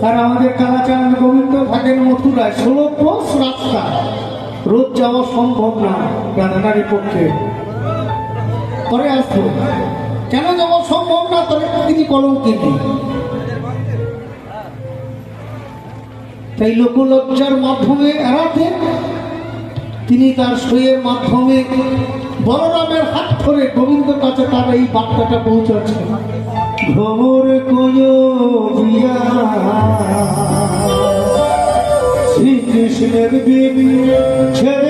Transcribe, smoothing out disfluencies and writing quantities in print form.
আর আমাদের কালাচাঁদ গোবিন্দ থাকেন মথুরায়, 16 ক্রোশ রাস্তা, রোজ যাওয়া সম্ভব না রাধাকারীর পক্ষে। পরে আসবো, কেন যাওয়া সম্ভব না? তবে তিনি কলঙ্কিনী, তাই লোকলজ্জার মাধ্যমে এড়াতে তিনি তার সইয়ের মাধ্যমে বলরামের হাত ধরে গোবিন্দ কাছে তার এই বার্তাটা পৌঁছাচ্ছেন। ভ্রমর কইয়া শ্রীকৃষ্ণের বিবি ছেড়ে